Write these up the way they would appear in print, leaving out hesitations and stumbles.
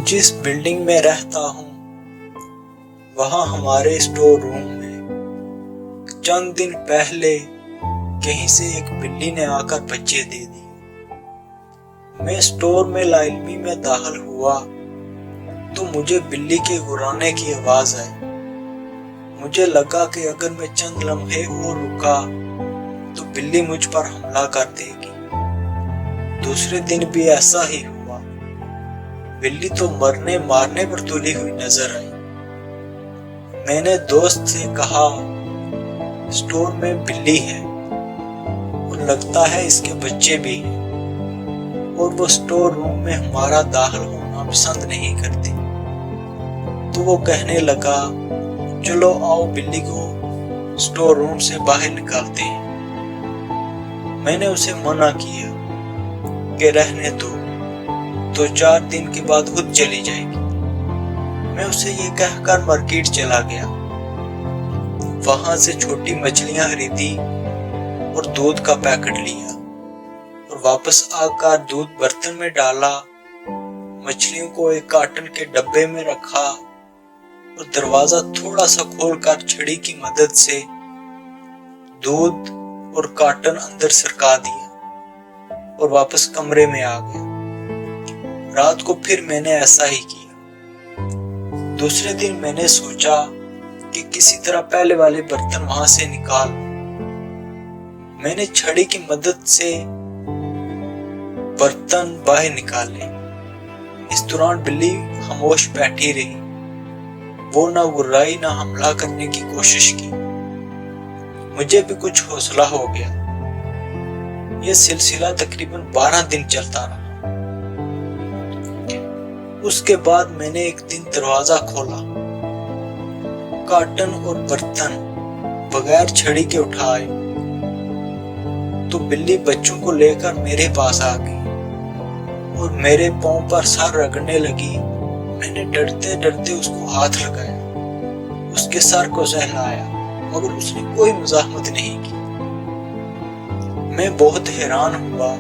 جس بلڈنگ میں رہتا ہوں وہاں ہمارے اسٹور روم میں چند دن پہلے کہیں سے ایک بلی نے آ کر بچے دے دیے۔ میں اسٹور میں لاعلمی میں داخل ہوا تو مجھے بلی کے گھرانے کی آواز آئی۔ مجھے لگا کہ اگر میں چند لمحے اور رکا تو بلی مجھ پر حملہ کر دے گی۔ دوسرے دن بھی ایسا ہی ہوا۔ بلی تو مرنے مارنے پر تلی ہوئی نظر آئی۔ میں نے دوست سے کہا اسٹور میں بلی ہے اور لگتا ہے اس کے بچے بھی ہیں اور وہ اسٹور روم میں ہمارا داخل ہونا پسند نہیں کرتے۔ تو وہ کہنے لگا چلو آؤ بلی کو اسٹور روم سے باہر نکالتے ہیں۔ میں نے اسے منع کیا کہ رہنے دو، تو 4 دن کے بعد خود چلی جائے گی۔ میں اسے یہ کہہ کر مارکیٹ چلا گیا، وہاں سے چھوٹی مچھلیاں خریدی اور دودھ کا پیکٹ لیا اور واپس آ کر دودھ برتن میں ڈالا، مچھلیوں کو ایک کاٹن کے ڈبے میں رکھا اور دروازہ تھوڑا سا کھول کر چھڑی کی مدد سے دودھ اور کاٹن اندر سرکا دیا اور واپس کمرے میں آ گیا۔ رات کو پھر میں نے ایسا ہی کیا۔ دوسرے دن میں نے سوچا کہ کسی طرح پہلے والے برتن وہاں سے نکال۔ میں نے چھڑی کی مدد سے برتن باہر نکالے۔ اس دوران بلی خاموش بیٹھی رہی، وہ نہ گرائی نہ حملہ کرنے کی کوشش کی۔ مجھے بھی کچھ حوصلہ ہو گیا۔ یہ سلسلہ تقریباً 12 دن چلتا رہا۔ اس کے بعد میں نے ایک دن دروازہ کھولا، کاٹن اور برتن بغیر چھڑی کے اٹھائے تو بلی بچوں کو لے کر میرے پاس آ گئی اور میرے پاؤں پر سر رگڑنے لگی۔ میں نے ڈرتے ڈرتے اس کو ہاتھ لگایا، اس کے سر کو سہلایا، مگر اس نے کوئی مزاحمت نہیں کی۔ میں بہت حیران ہوا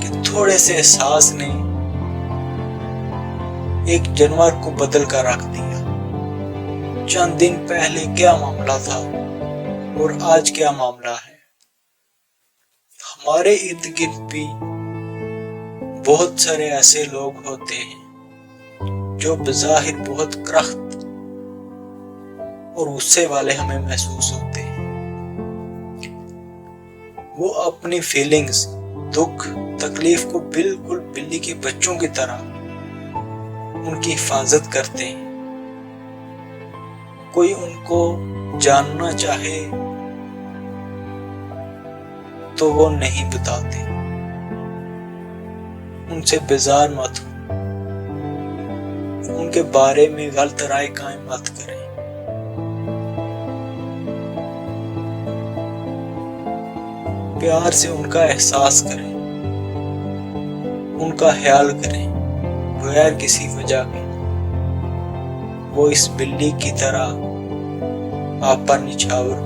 کہ تھوڑے سے احساس نے ایک جانور کو بدل کر رکھ دیا۔ چند دن پہلے کیا معاملہ تھا اور آج کیا معاملہ ہے۔ ہمارے ارد گرد بھی بہت سارے ایسے لوگ ہوتے ہیں جو بظاہر بہت کرخت اور غصے والے ہمیں محسوس ہوتے ہیں۔ وہ اپنی فیلنگز، دکھ، تکلیف کو بالکل بلی کے بچوں کی طرح ان کی حفاظت کرتے ہیں۔ کوئی ان کو جاننا چاہے تو وہ نہیں بتاتے۔ ان سے بیزار مت ہو، ان کے بارے میں غلط رائے قائم مت کریں۔ پیار سے ان کا احساس کریں، ان کا خیال کریں بغیر کسی وجہ کے۔ وہ اس بلی کی طرح آپ پر نچھاور